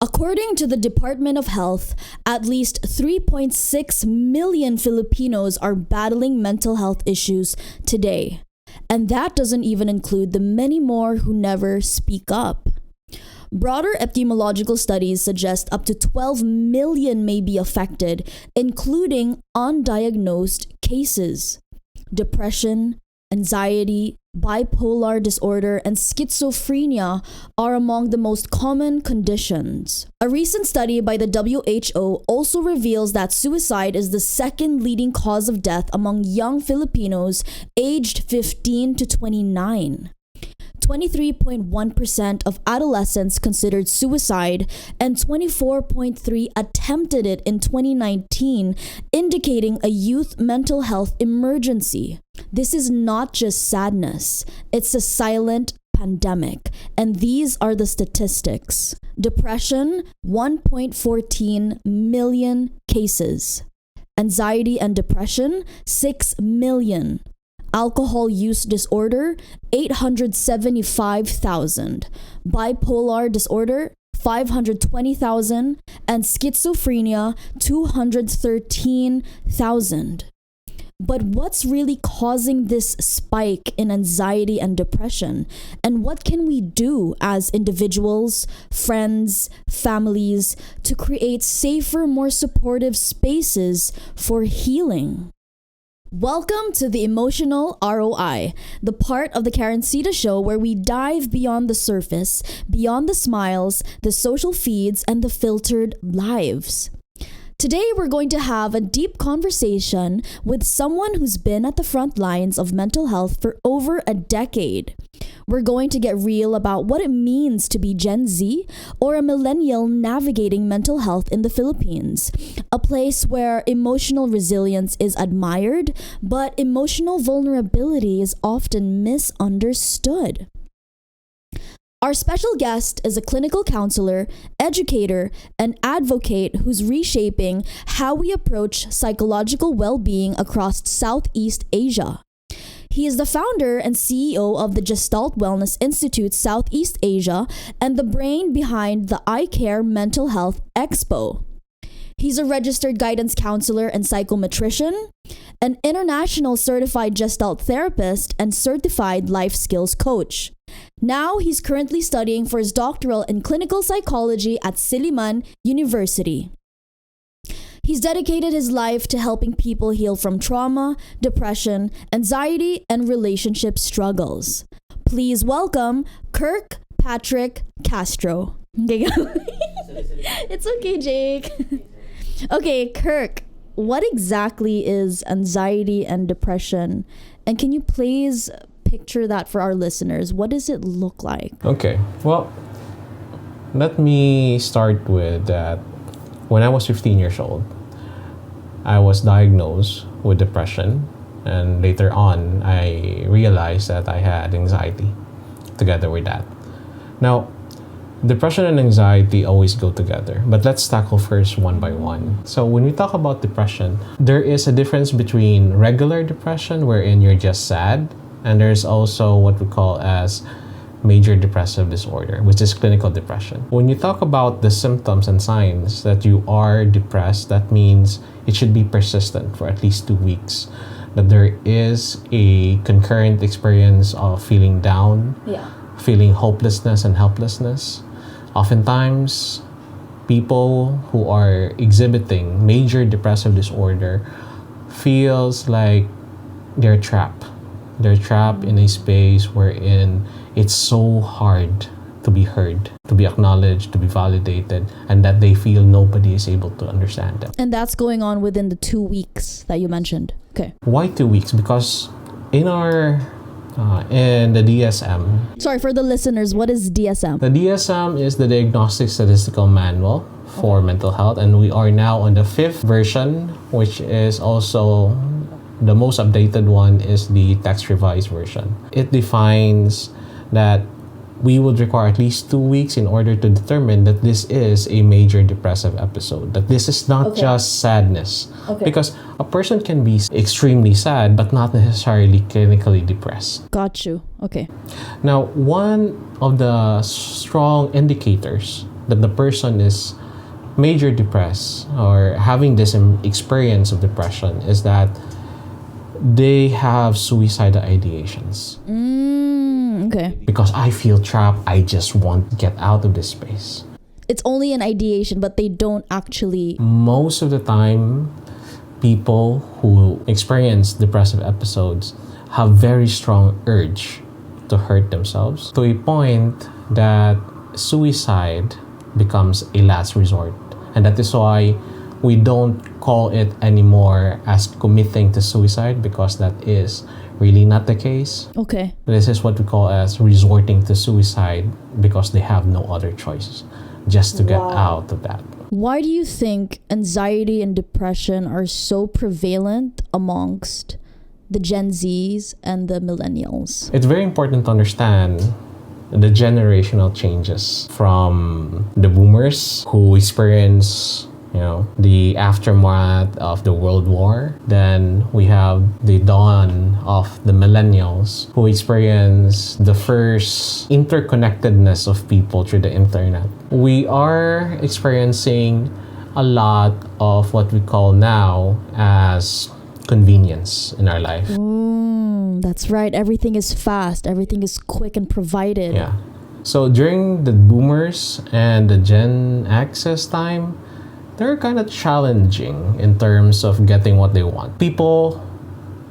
According to the Department of Health, at least 3.6 million Filipinos are battling mental health issues today. And that doesn't even include the many more who never speak up. Broader epidemiological studies suggest up to 12 million may be affected, including undiagnosed cases. Depression, anxiety, bipolar disorder, and schizophrenia are among the most common conditions. A recent study by the WHO also reveals that suicide is the second leading cause of death among young Filipinos aged 15 to 29. 23.1% of adolescents considered suicide and 24.3% attempted it in 2019, indicating a youth mental health emergency. This is not just sadness, it's a silent pandemic, and these are the statistics. Depression, 1.14 million cases. Anxiety and depression, 6 million. Alcohol use disorder, 875,000. Bipolar disorder, 520,000. And schizophrenia, 213,000. But what's really causing this spike in anxiety and depression? And what can we do as individuals, friends, families to create safer, more supportive spaces for healing? Welcome to the Emotional ROI, the part of the Karencitta Show where we dive beyond the surface, beyond the smiles, the social feeds, and the filtered lives. Today, we're going to have a deep conversation with someone who's been at the front lines of mental health for over a decade. We're going to get real about what it means to be Gen Z or a millennial navigating mental health in the Philippines, a place where emotional resilience is admired, but emotional vulnerability is often misunderstood. Our special guest is a clinical counselor, educator, and advocate who's reshaping how we approach psychological well-being across Southeast Asia. He is the founder and CEO of the Gestalt Wellness Institute Southeast Asia and the brain behind the I Care Mental Health Expo. He's a registered guidance counselor and psychometrician, an international certified Gestalt therapist, and certified life skills coach. Now he's currently studying for his doctorate in clinical psychology at Silliman University. He's dedicated his life to helping people heal from trauma, depression, anxiety, and relationship struggles. Please welcome Kirk Patrick Castro. It's okay, Jake. Okay, Kirk, what exactly is anxiety and depression? And can you please picture that for our listeners? What does it look like? Okay, well, let me start with that. When I was 15 years old, I was diagnosed with depression, and later on, I realized that I had anxiety together with that. Now, depression and anxiety always go together, but let's tackle first one by one. So when we talk about depression, there is a difference between regular depression, wherein you're just sad, and there's also what we call as major depressive disorder, which is clinical depression. When you talk about the symptoms and signs that you are depressed, that means it should be persistent for at least 2 weeks. That there is a concurrent experience of feeling down, feeling hopelessness and helplessness. Oftentimes, people who are exhibiting major depressive disorder feels like they're trapped. They're trapped in a space wherein it's so hard to be heard, to be acknowledged, to be validated, and that they feel nobody is able to understand them. And that's going on within the 2 weeks that you mentioned. Okay. Why 2 weeks? Because in the DSM. Sorry, for the listeners, what is DSM? The DSM is the Diagnostic Statistical Manual for mental health, and we are now on the 5th version, which is also the most updated one is the text revised version. It defines that we would require at least 2 weeks in order to determine that this is a major depressive episode, that this is not just sadness. Because a person can be extremely sad, but not necessarily clinically depressed. Got you. Okay. Now, one of the strong indicators that the person is major depressed or having this experience of depression is that they have suicidal ideations. Okay. Because I feel trapped, I just want to get out of this space. It's only an ideation, but they don't actually. Most of the time, people who experience depressive episodes have very strong urge to hurt themselves to a point that suicide becomes a last resort. And that is why we don't call it anymore as committing to suicide, because that is really not the case. Okay. This is what we call as resorting to suicide because they have no other choice just to get out of that. Why do you think anxiety and depression are so prevalent amongst the Gen Zs and the Millennials? It's very important to understand the generational changes from the boomers who experience, the aftermath of the World War. Then we have the dawn of the millennials who experience the first interconnectedness of people through the internet. We are experiencing a lot of what we call now as convenience in our life. That's right. Everything is fast. Everything is quick and provided. Yeah. So during the boomers and the Gen X's time, they're kind of challenging in terms of getting what they want. People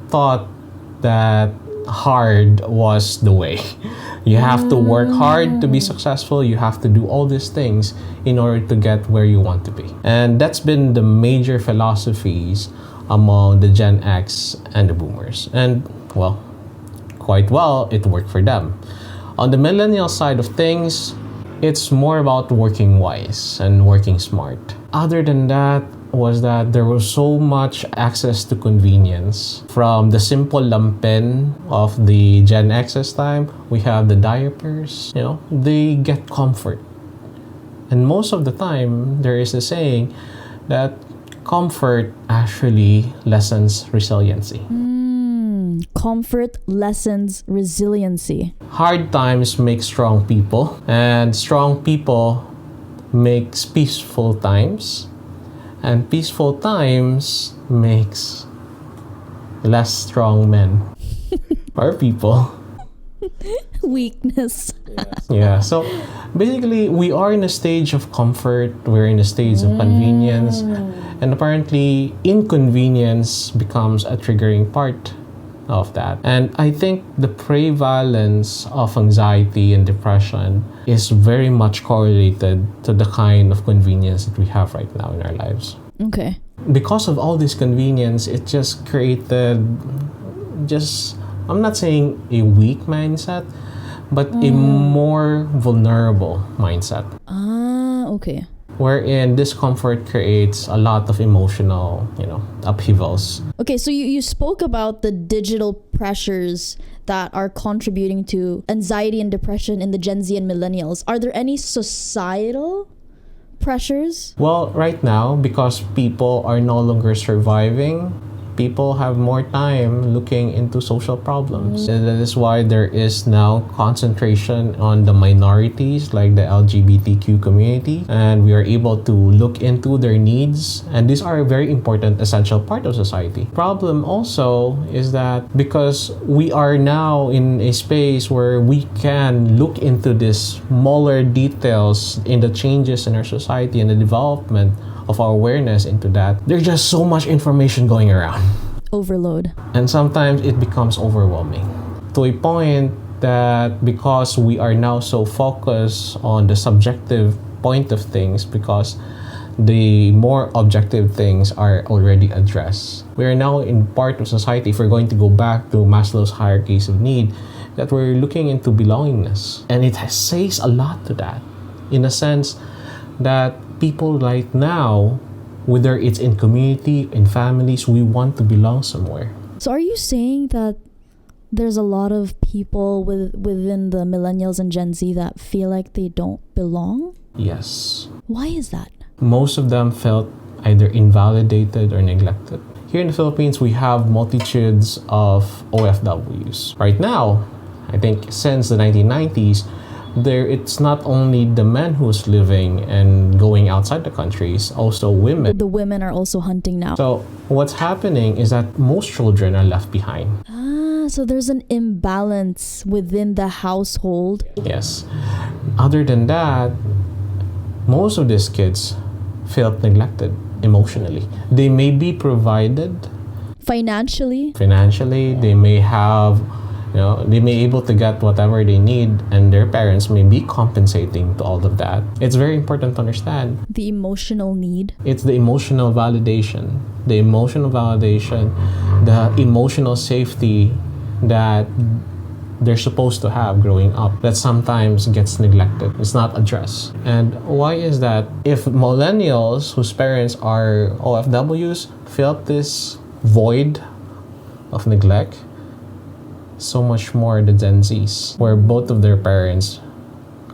thought that hard was the way. You have to work hard to be successful. You have to do all these things in order to get where you want to be. And that's been the major philosophies among the Gen X and the boomers. And, quite well, it worked for them. On the millennial side of things, it's more about working wise and working smart. Other than that, was that there was so much access to convenience. From the simple lampen of the Gen X's time, we have the diapers, they get comfort. And most of the time, there is a saying that comfort actually lessens resiliency. Comfort lessens resiliency. Hard times make strong people, and strong people makes peaceful times, and peaceful times makes less strong men or people. Weakness. Yeah, so basically we are in a stage of comfort, we're in a stage of convenience, and apparently inconvenience becomes a triggering part of that. And I think the prevalence of anxiety and depression is very much correlated to the kind of convenience that we have right now in our lives. Okay. Because of all this convenience, it just created I'm not saying a weak mindset, but a more vulnerable mindset. Okay. Wherein discomfort creates a lot of emotional, upheavals. Okay, so you spoke about the digital pressures that are contributing to anxiety and depression in the Gen Z and Millennials. Are there any societal pressures? Well, right now, because people are no longer surviving, people have more time looking into social problems. And that is why there is now concentration on the minorities like the LGBTQ community, and we are able to look into their needs, and these are a very important essential part of society. Problem also is that because we are now in a space where we can look into these smaller details in the changes in our society and the development of our awareness into that, there's just so much information going around. Overload. And sometimes it becomes overwhelming to a point that because we are now so focused on the subjective point of things, because the more objective things are already addressed. We are now in part of society, if we're going to go back to Maslow's hierarchies of need, that we're looking into belongingness. And it says a lot to that, in a sense that people right now, whether it's in community, in families, we want to belong somewhere. So are you saying that there's a lot of people within the Millennials and Gen Z that feel like they don't belong? Yes. Why is that? Most of them felt either invalidated or neglected. Here in the Philippines, we have multitudes of OFWs. Right now, I think since the 1990s, it's not only the men who's living and going outside the country, it's also women. The women are also hunting now. So what's happening is that most children are left behind. So there's an imbalance within the household. Yes. Other than that, most of these kids felt neglected emotionally. They may be provided Financially, they may have, they may able to get whatever they need, and their parents may be compensating to all of that. It's very important to understand. the emotional need. It's the emotional validation, the emotional safety that they're supposed to have growing up that sometimes gets neglected. It's not addressed. And why is that? If millennials whose parents are OFWs felt this void of neglect, so much more the Gen Zs, where both of their parents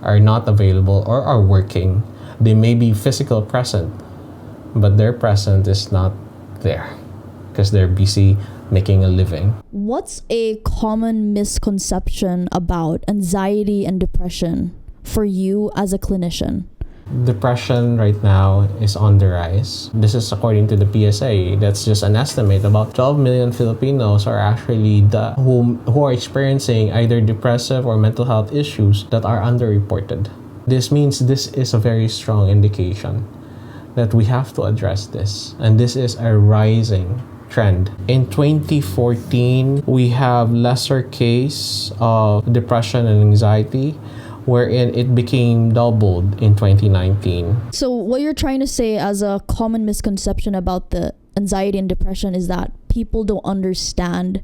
are not available or are working. They may be physical present, but their present is not there because they're busy making a living. What's a common misconception about anxiety and depression for you as a clinician? Depression right now is on the rise. This is according to the PSA. That's just an estimate. About 12 million Filipinos are actually who are experiencing either depressive or mental health issues that are underreported. This means this is a very strong indication that we have to address this. And this is a rising trend. In 2014, we have lesser case of depression and anxiety, wherein it became doubled in 2019. So what you're trying to say as a common misconception about the anxiety and depression is that people don't understand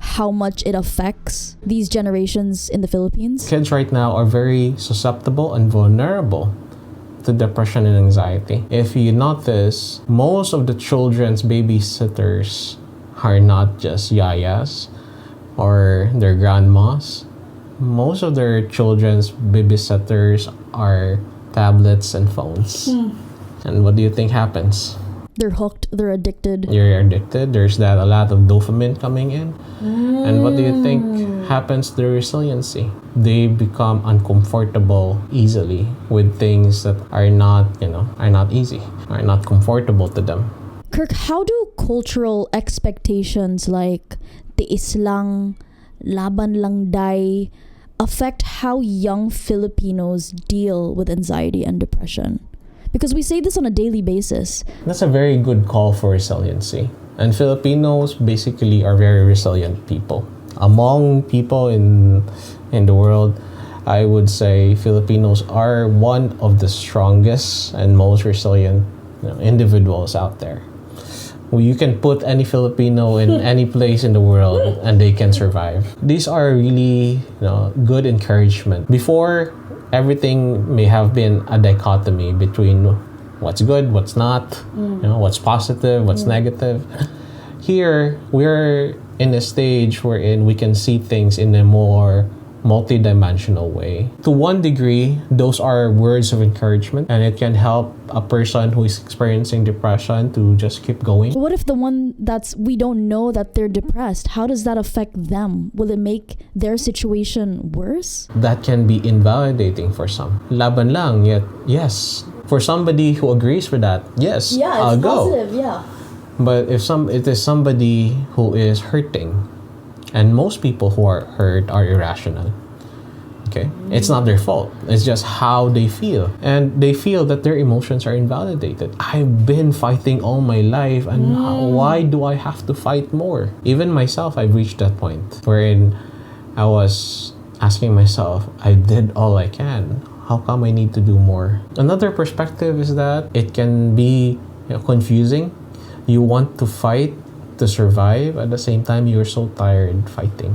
how much it affects these generations in the Philippines? Kids right now are very susceptible and vulnerable to depression and anxiety. If you notice, most of the children's babysitters are not just yayas or their grandmas. Most of their children's babysitters are tablets and phones. And what do you think happens? They're hooked, they're addicted. You're addicted. There's a lot of dopamine coming in. And what do you think happens to their resiliency? They become uncomfortable easily with things that are not easy, are not comfortable to them. Kirk, how do cultural expectations like tiis lang, laban lang day, affect how young Filipinos deal with anxiety and depression? Because we say this on a daily basis. That's a very good call for resiliency. And Filipinos basically are very resilient people. Among people in the world, I would say Filipinos are one of the strongest and most resilient individuals out there. You can put any Filipino in any place in the world and they can survive. These are really good encouragement. Before, everything may have been a dichotomy between what's good, what's not, what's positive, what's negative. Here, we're in a stage wherein we can see things in a more multidimensional way. To one degree, those are words of encouragement, and it can help a person who is experiencing depression to just keep going. What if the one we don't know that they're depressed? How does that affect them? Will it make their situation worse? That can be invalidating for some. Laban lang, yet yes. For somebody who agrees with that, yes, I'll go. Positive, yeah. But if it is somebody who is hurting, and most people who are hurt are irrational. Okay? It's not their fault. It's just how they feel. And they feel that their emotions are invalidated. I've been fighting all my life, and why do I have to fight more? Even myself, I've reached that point wherein I was asking myself, I did all I can. How come I need to do more? Another perspective is that it can be confusing. You want to fight to survive, at the same time you're so tired fighting.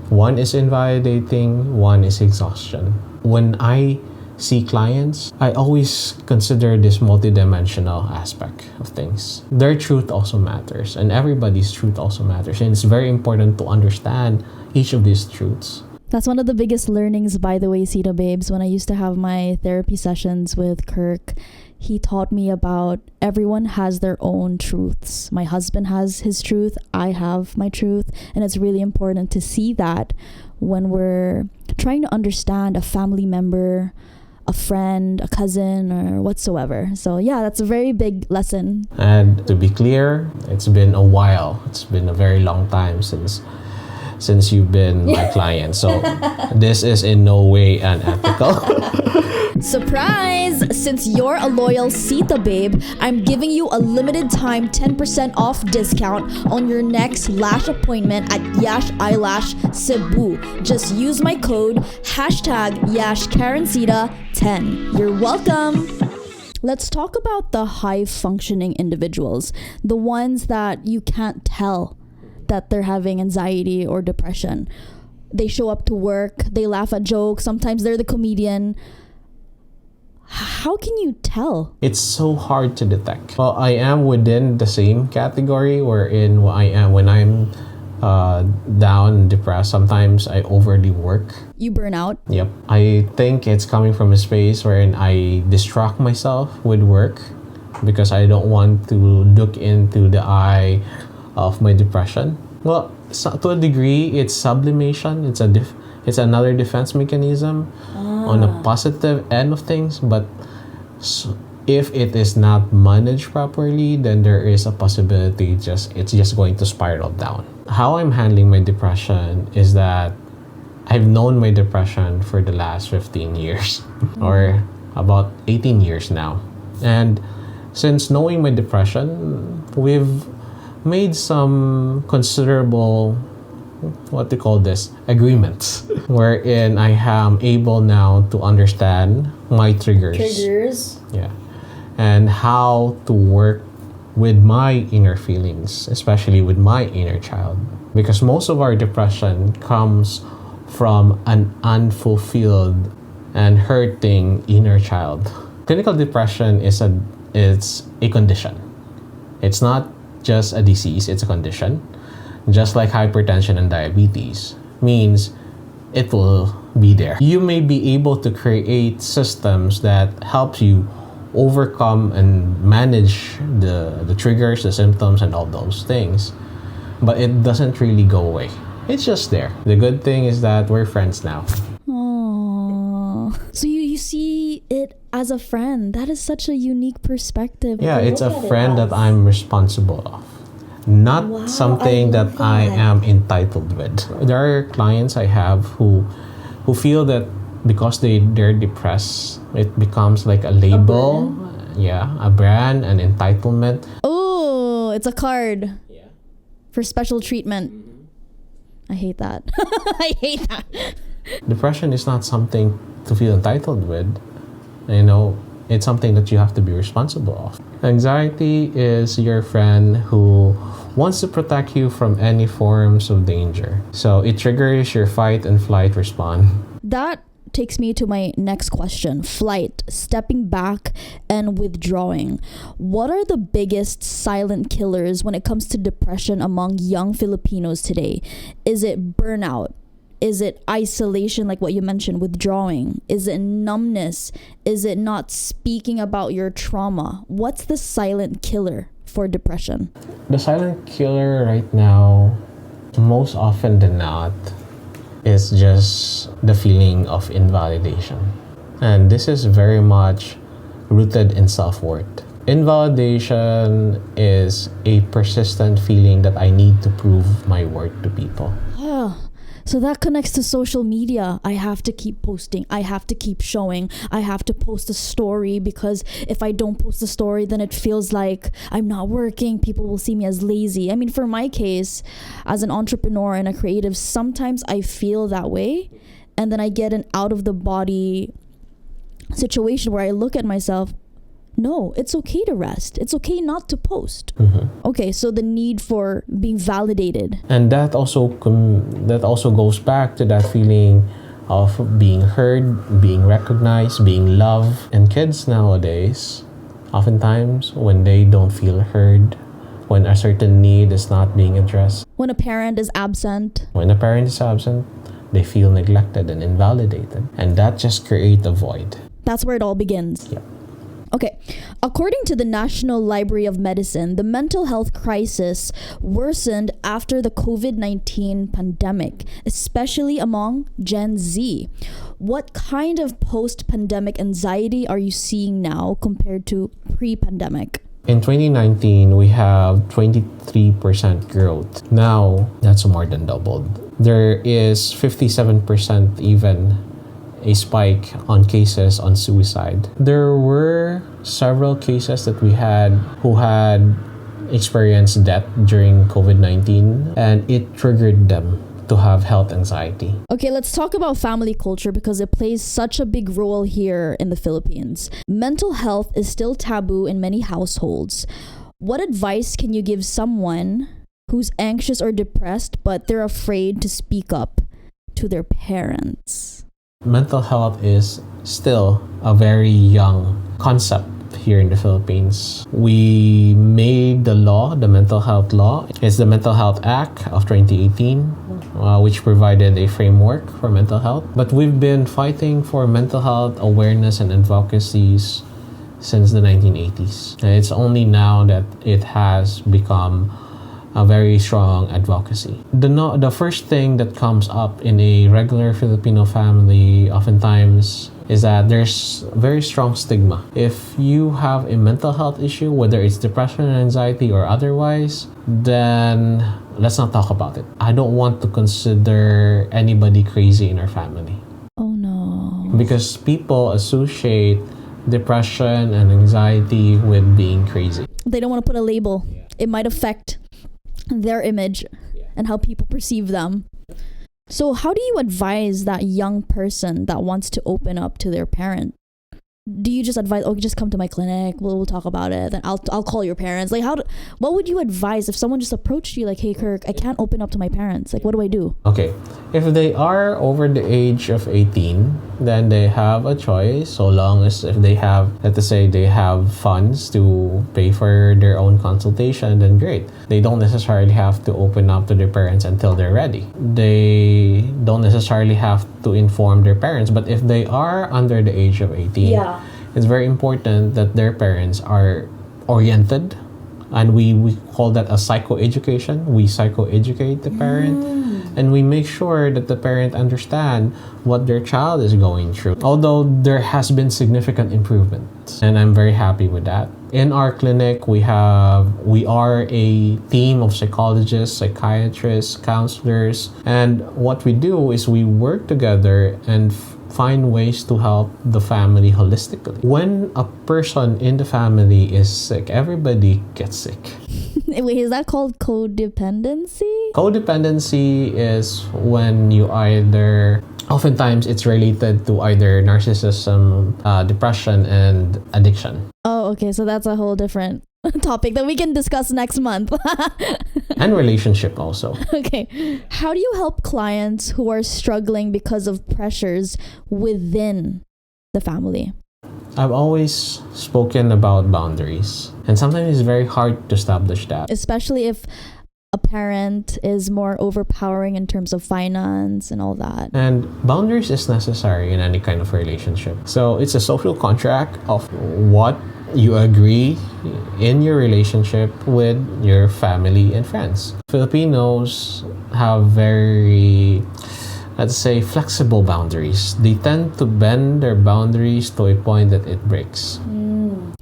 One is invalidating, one is exhaustion. When I see clients, I always consider this multidimensional aspect of things. Their truth also matters, and everybody's truth also matters, and it's very important to understand each of these truths. That's one of the biggest learnings, by the way, Cittababes. When I used to have my therapy sessions with Kirk, he taught me about everyone has their own truths. My husband has his truth, I have my truth, and it's really important to see that when we're trying to understand a family member, a friend, a cousin, or whatsoever. So yeah, that's a very big lesson. And to be clear, it's been a while. It's been a very long time since you've been my client. So this is in no way unethical. Surprise! Since you're a loyal Cittababes, I'm giving you a limited time 10% off discount on your next lash appointment at Yash Eyelash Cebu. Just use my code #YashKarencitta10. You're welcome! Let's talk about the high-functioning individuals, the ones that you can't tell that they're having anxiety or depression. They show up to work, they laugh at jokes, sometimes they're the comedian. How can you tell? It's so hard to detect. Well, I am within the same category wherein I am when I'm down and depressed. Sometimes I overly work. You burn out? Yep. I think it's coming from a space wherein I distract myself with work because I don't want to look into the eye of my depression. Well, so to a degree, it's sublimation. It's another defense mechanism on a positive end of things. But if it is not managed properly, then there is a possibility it's just going to spiral down. How I'm handling my depression is that I've known my depression for the last 15 years or about 18 years now. And since knowing my depression, we've made some considerable agreements wherein I am able now to understand my triggers. Yeah. And how to work with my inner feelings, especially with my inner child. Because most of our depression comes from an unfulfilled and hurting inner child. Clinical depression is a condition. It's not just a disease, it's a condition. Just like hypertension and diabetes, means it will be there. You may be able to create systems that help you overcome and manage the triggers, the symptoms, and all those things, but it doesn't really go away. It's just there. The good thing is that we're friends now. Oh, so you see it as a friend. That is such a unique perspective. Yeah, it's a friend that I'm responsible of. Not something that I am entitled with. There are clients I have who feel that because they're depressed, it becomes like a label. A brand, an entitlement. Oh, it's a card for special treatment. I hate that. I hate that. Depression is not something to feel entitled with. It's something that you have to be responsible of. Anxiety is your friend who wants to protect you from any forms of danger. So it triggers your fight and flight response. That takes me to my next question. Flight, stepping back and withdrawing. What are the biggest silent killers when it comes to depression among young Filipinos today? Is it burnout? Is it isolation, like what you mentioned, withdrawing? Is it numbness? Is it not speaking about your trauma? What's the silent killer for depression? The silent killer right now, most often than not, is just the feeling of invalidation. And this is very much rooted in self-worth. Invalidation is a persistent feeling that I need to prove my worth to people. So that connects to social media. I have to keep posting. I have to keep showing. I have to post a story because if I don't post a story, then it feels like I'm not working. People will see me as lazy. I mean, for my case, as an entrepreneur and a creative, sometimes I feel that way. And then I get an out of the body situation where I look at myself. No, it's okay to rest. It's okay not to post. Okay, so the need for being validated. And that also goes back to that feeling of being heard, being recognized, being loved. And kids nowadays, oftentimes when they don't feel heard, when a certain need is not being addressed. When a parent is absent. They feel neglected and invalidated. And that just creates a void. That's where it all begins. Yeah. Okay, according to the National Library of Medicine, the mental health crisis worsened after the COVID-19 pandemic, especially among Gen Z. What kind of post-pandemic anxiety are you seeing now compared to pre-pandemic? In 2019, we have 23% growth. Now, that's more than doubled. There is 57% even a spike on cases on suicide. There were several cases that we had who had experienced death during COVID-19, and it triggered them to have health anxiety. Okay, let's talk about family culture because it plays such a big role here in the Philippines. Mental health is still taboo in many households. What advice can you give someone who's anxious or depressed but they're afraid to speak up to their parents? Mental health is still a very young concept here in the Philippines. We made the law, the mental health law. It's the Mental Health Act of 2018, which provided a framework for mental health. But we've been fighting for mental health awareness and advocacies since the 1980s. And it's only now that it has become a very strong advocacy. The first thing that comes up in a regular Filipino family oftentimes is that there's very strong stigma. If you have a mental health issue, whether it's depression, anxiety, or otherwise, then let's not talk about it. I don't want to consider anybody crazy in our family. Oh no. Because people associate depression and anxiety with being crazy. They don't want to put a label. It might affect their image and how people perceive them. So how do you advise that young person that wants to open up to their parent? Do you just advise, okay, just come to my clinic, we'll talk about it, then I'll call your parents? Like, what would you advise if someone just approached you like, hey Kirk, I can't open up to my parents, like what do I do? Okay, if they are over the age of 18, then they have a choice, so long as if they have, let's say they have funds to pay for their own consultation, then great. They don't necessarily have to open up to their parents until they're ready. They don't necessarily have to inform their parents, but if they are under the age of 18, it's very important that their parents are oriented, and we call that a psychoeducation. We psychoeducate the parent, and we make sure that the parent understand what their child is going through. Although there has been significant improvement, and I'm very happy with that. In our clinic, we are a team of psychologists, psychiatrists, counselors, and what we do is we work together and find ways to help the family holistically. When a person in the family is sick, everybody gets sick. Wait, is that called codependency? Codependency is when you oftentimes it's related to either narcissism, depression, and addiction. Oh, okay, so that's a whole different topic that we can discuss next month. And relationship also. Okay. How do you help clients who are struggling because of pressures within the family? I've always spoken about boundaries, and sometimes it's very hard to establish that. Especially if a parent is more overpowering in terms of finance and all that. And boundaries is necessary in any kind of relationship. So it's a social contract of what you agree in your relationship with your family and friends. Filipinos have very, let's say, flexible boundaries. They tend to bend their boundaries to a point that it breaks.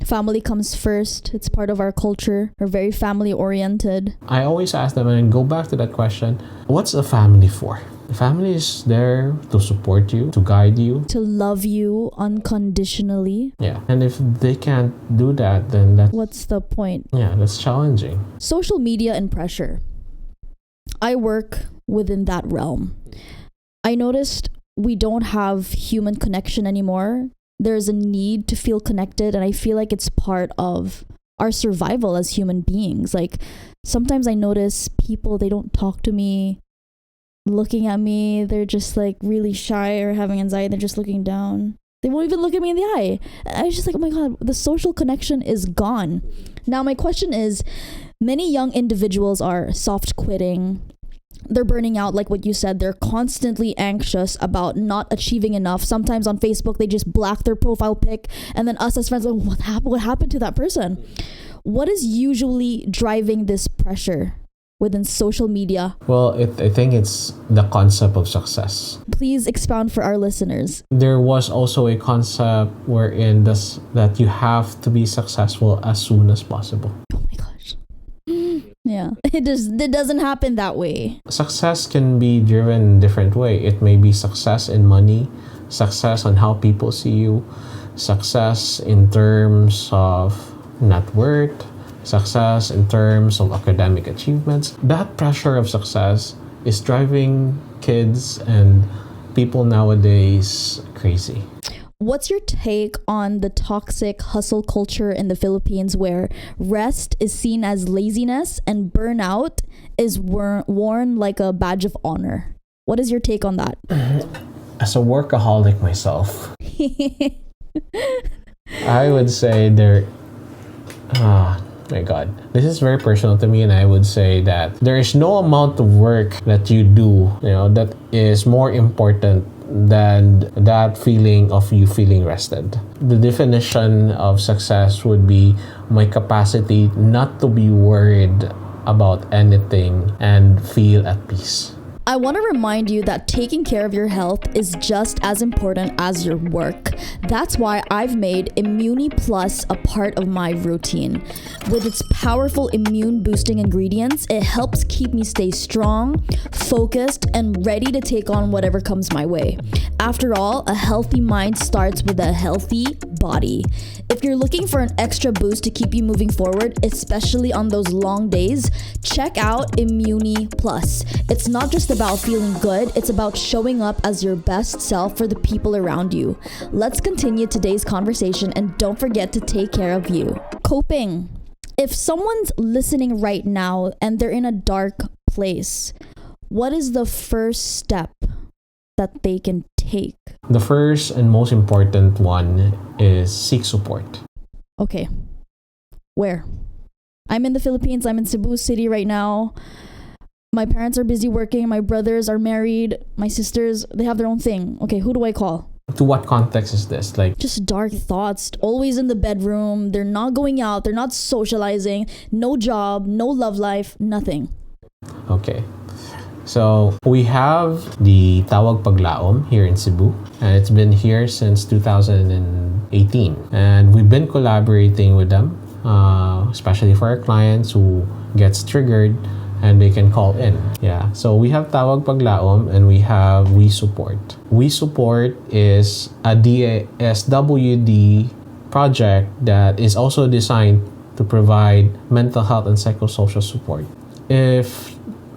Family comes first. It's part of our culture. We're very family oriented. I always ask them and go back to that question, what's a family for? The family is there to support you, to guide you, to love you unconditionally. Yeah. And if they can't do that, then what's the point? Yeah, that's challenging. Social media and pressure. I work within that realm. I noticed we don't have human connection anymore. There's a need to feel connected, and I feel like it's part of our survival as human beings. Like sometimes I notice people, they don't talk to me, looking at me, they're just like really shy or having anxiety, they're just looking down. They won't even look at me in the eye. I was just like, oh my God, the social connection is gone. Now my question is, many young individuals are soft quitting. They're burning out, like what you said. They're constantly anxious about not achieving enough. Sometimes on Facebook, they just black their profile pic, and then us as friends, like, what happened to that person? What is usually driving this pressure within social media? Well, I think it's the concept of success. Please expound for our listeners. There was also a concept wherein that you have to be successful as soon as possible. Oh my gosh. Yeah, it doesn't happen that way. Success can be driven in a different way. It may be success in money, success on how people see you, success in terms of net worth, success in terms of academic achievements. That pressure of success is driving kids and people nowadays crazy. What's your take on the toxic hustle culture in the Philippines where rest is seen as laziness and burnout is worn like a badge of honor? What is your take on that? As a workaholic myself, I would say my God, this is very personal to me, and I would say that there is no amount of work that you do, that is more important than that feeling of you feeling rested. The definition of success would be my capacity not to be worried about anything and feel at peace. I want to remind you that taking care of your health is just as important as your work. That's why I've made Immuni Plus a part of my routine. With its powerful immune boosting ingredients, it helps keep me stay strong, focused, and ready to take on whatever comes my way. After all, a healthy mind starts with a healthy body. If you're looking for an extra boost to keep you moving forward, especially on those long days, check out Immuni Plus. It's not just about feeling good, it's about showing up as your best self for the people around you. Let's continue today's conversation and don't forget to take care of you. Coping. If someone's listening right now and they're in a dark place, what is the first step that they can take? The first and most important one is seek support. Okay. Where? I'm in the Philippines. I'm in Cebu City right now. My parents are busy working. My brothers are married. My sisters, they have their own thing. Okay, who do I call? To what context is this? Just dark thoughts, always in the bedroom. They're not going out. They're not socializing. No job, no love life, nothing. Okay. So we have the Tawag Paglaom here in Cebu, and it's been here since 2018. And we've been collaborating with them, especially for our clients who gets triggered and they can call in. Yeah. So we have Tawag Paglaom and we have We Support. We Support is a DSWD project that is also designed to provide mental health and psychosocial support. If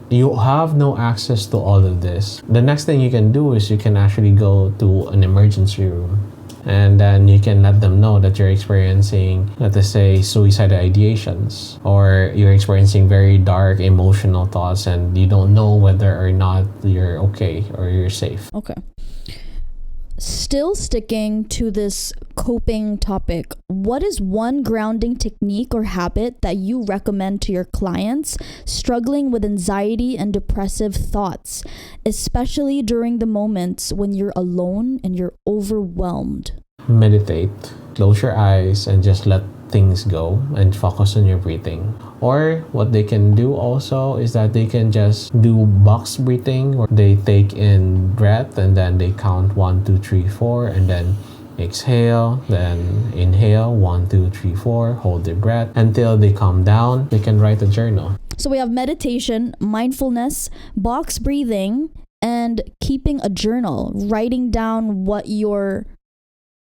you have no access to all of this, the next thing you can do is you can actually go to an emergency room, and then you can let them know that you're experiencing, let us say, suicidal ideations, or you're experiencing very dark emotional thoughts and you don't know whether or not you're okay or you're safe. Okay. Still sticking to this coping topic, what is one grounding technique or habit that you recommend to your clients struggling with anxiety and depressive thoughts, especially during the moments when you're alone and you're overwhelmed? Meditate, close your eyes, and just let things go and focus on your breathing. Or what they can do also is that they can just do box breathing, where they take in breath and then they count 1, 2, 3, 4, and then exhale, then inhale 1, 2, 3, 4, hold their breath until they calm down. They can write a journal. So we have meditation, mindfulness, box breathing, and keeping a journal, writing down what you're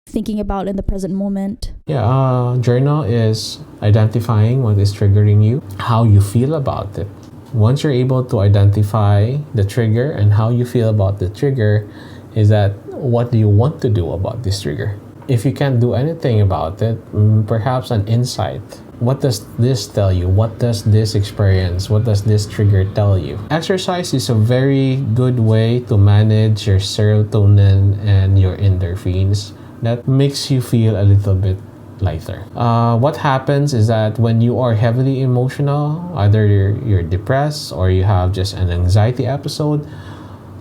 thinking about in the present moment. Journal is identifying what is triggering you, how you feel about it. Once you're able to identify the trigger and how you feel about the trigger, is that what do you want to do about this trigger? If you can't do anything about it, perhaps an insight. What does this tell you? What does this experience? What does this trigger tell you? Exercise is a very good way to manage your serotonin and your endorphins. That makes you feel a little bit lighter. What happens is that when you are heavily emotional, either you're depressed or you have just an anxiety episode,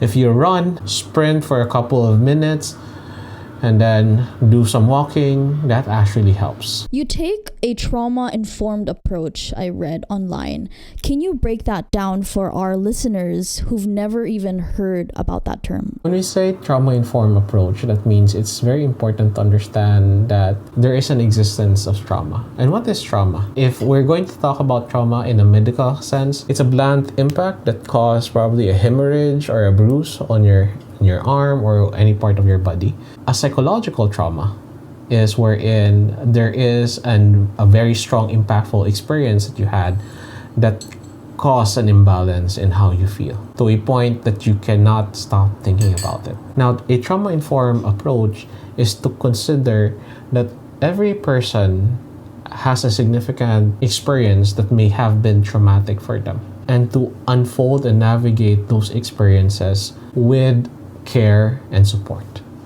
if you sprint for a couple of minutes, and then do some walking. That actually helps. You take a trauma-informed approach, I read online. Can you break that down for our listeners who've never even heard about that term? When we say trauma-informed approach, that means it's very important to understand that there is an existence of trauma. And what is trauma? If we're going to talk about trauma in a medical sense, it's a blunt impact that caused probably a hemorrhage or a bruise on your arm or any part of your body. A psychological trauma is wherein there is a very strong, impactful experience that you had that caused an imbalance in how you feel to a point that you cannot stop thinking about it. Now, a trauma-informed approach is to consider that every person has a significant experience that may have been traumatic for them, and to unfold and navigate those experiences with care and support.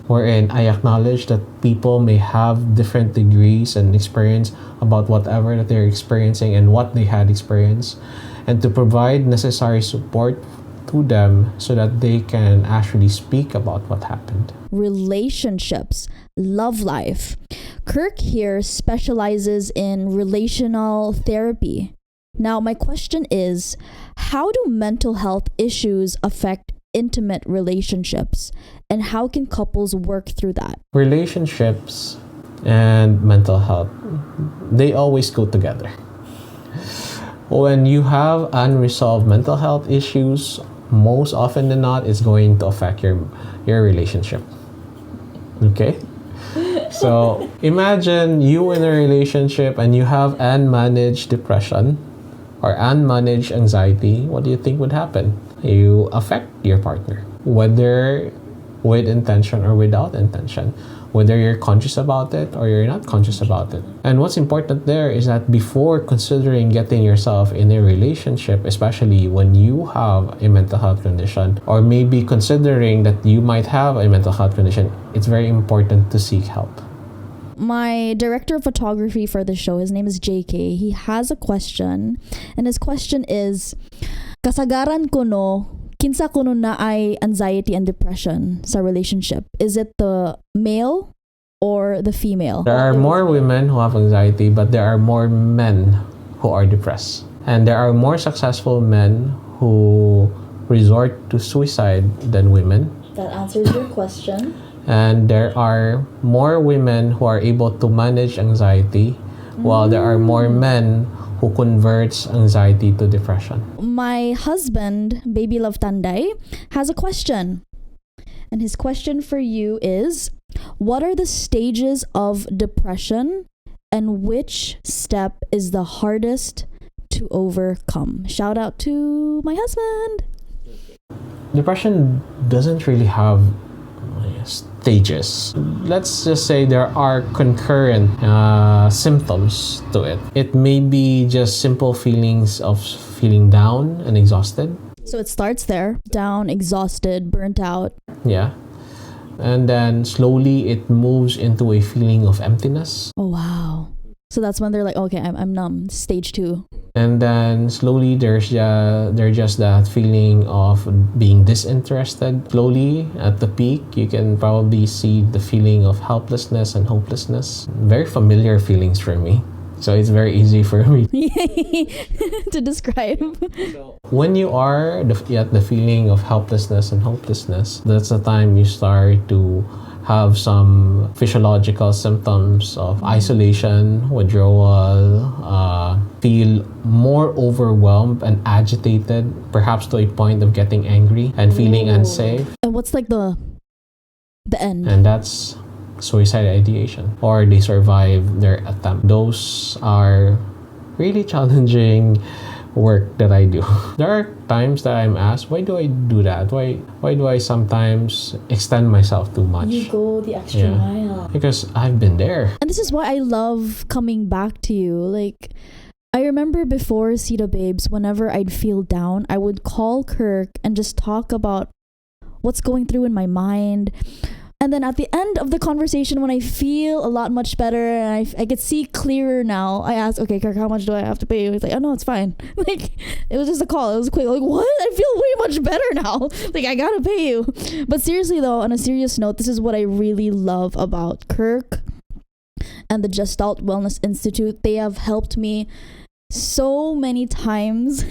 Wherein I acknowledge that people may have different degrees and experience about whatever that they're experiencing and what they had experienced, and to provide necessary support to them so that they can actually speak about what happened. Relationships, love life. Kirk here specializes in relational therapy. Now, my question is, how do mental health issues affect intimate relationships, and how can couples work through that? Relationships and mental health, they always go together. When you have unresolved mental health issues, most often than not, it's going to affect your relationship. Okay? So imagine you in a relationship and you have unmanaged depression or unmanaged anxiety. What do you think would happen? You affect your partner, whether with intention or without intention, whether you're conscious about it or you're not conscious about it. And what's important there is that before considering getting yourself in a relationship, especially when you have a mental health condition, or maybe considering that you might have a mental health condition, it's very important to seek help. My director of photography for the show, his name is JK. He has a question, and his question is, kasagaran ko no, kinsa ko no na ay anxiety and depression sa relationship? Is it the male or the female? There are more women who have anxiety, but there are more men who are depressed. And there are more successful men who resort to suicide than women. That answers your question. And there are more women who are able to manage anxiety, while there are more men who converts anxiety to depression. My husband, Baby Love Tanday, has a question. And his question for you is, what are the stages of depression and which step is the hardest to overcome? Shout out to my husband. Depression doesn't really have stages. Let's just say there are concurrent symptoms to it. It may be just simple feelings of feeling down and exhausted. So it starts there, down, exhausted, burnt out. Yeah. And then slowly it moves into a feeling of emptiness. Oh, wow. So that's when they're like, okay, I'm numb, stage 2. And then slowly there's just that feeling of being disinterested. Slowly at the peak, you can probably see the feeling of helplessness and hopelessness. Very familiar feelings for me. So it's very easy for me to describe. When you are at the feeling of helplessness and hopelessness, that's the time you start to have some physiological symptoms of isolation, withdrawal, feel more overwhelmed and agitated, perhaps to a point of getting angry and feeling unsafe. And what's like the end? And that's suicide ideation, or they survive their attempt. Those are really challenging work that I do. There are times that I'm asked, why do I do that? Why do I sometimes extend myself too much? You go the extra mile. Because I've been there. And this is why I love coming back to you. Like, I remember before Cittababes, whenever I'd feel down, I would call Kirk and just talk about what's going through in my mind, And then at the end of the conversation, when I feel a lot much better and I could see clearer now, I asked, okay, Kirk, how much do I have to pay you? He's like, oh no, it's fine. Like, it was just a call. It was quick. Like, what? I feel way much better now. Like, I gotta pay you. But seriously though, on a serious note, this is what I really love about Kirk and the Gestalt Wellness Institute. They have helped me so many times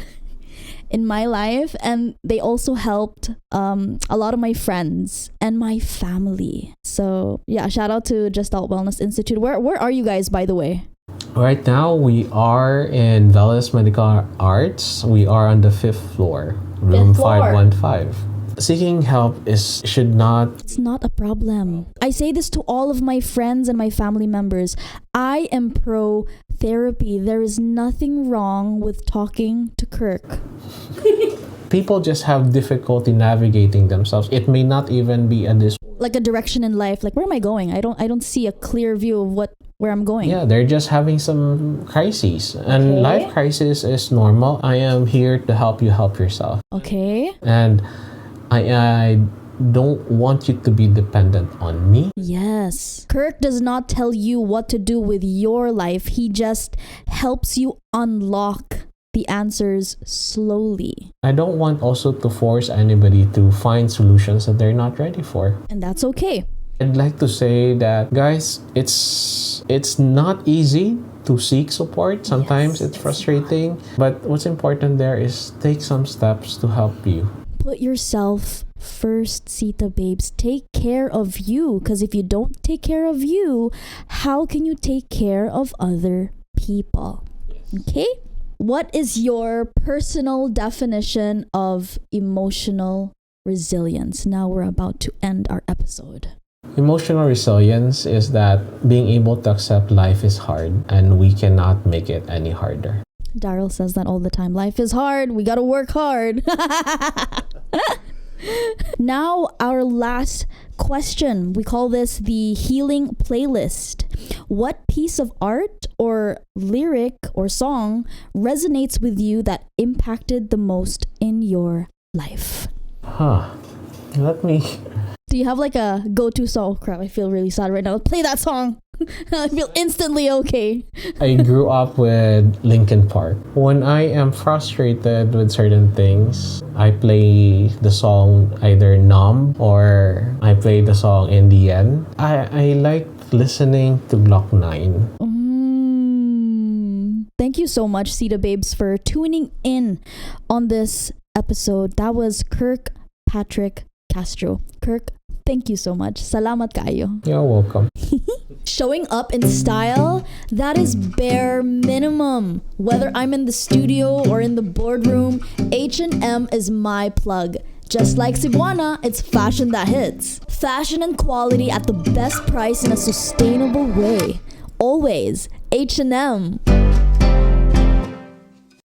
in my life, and they also helped a lot of my friends and my family. So yeah, shout out to Gestalt Wellness Institute. Where are you guys, by the way? Right now, we are in Velas Medical Arts. We are on the 5th floor, room 515. Seeking help should not... It's not a problem. I say this to all of my friends and my family members. I am pro therapy. There is nothing wrong with talking to Kirk. People just have difficulty navigating themselves. It may not even be like a direction in life. Like, where am I going? I don't see a clear view of where I'm going. Yeah, they're just having some crises. And life crisis is normal. I am here to help you help yourself. Okay. And I don't want you to be dependent on me. Yes. Kirk does not tell you what to do with your life. He just helps you unlock the answers slowly. I don't want also to force anybody to find solutions that they're not ready for. And that's okay. I'd like to say that, guys, it's not easy to seek support. Sometimes it's frustrating. But what's important there is take some steps to help you. Put yourself first, Cittababes. Take care of you. Because if you don't take care of you, how can you take care of other people? Okay? What is your personal definition of emotional resilience? Now we're about to end our episode. Emotional resilience is that being able to accept life is hard and we cannot make it any harder. Daryl says that all the time. Life is hard. We got to work hard. Now, our last question. We call this the healing playlist. What piece of art or lyric or song resonates with you that impacted the most in your life? Let me... Do you have like a go-to song? Oh, crap, I feel really sad right now. Play that song. I feel instantly okay. I grew up with Linkin Park. When I am frustrated with certain things, I play the song either Numb or I play the song In the End. I like listening to Glock 9. Thank you so much, Cittababes, for tuning in on this episode. That was Kirk Patrick Castro. Kirk, thank you so much. Salamat kayo. You're welcome. Showing up in style, that is bare minimum. Whether I'm in the studio or in the boardroom, H&M is my plug. Just like Cebuana, it's fashion that hits. Fashion and quality at the best price in a sustainable way. Always H&M.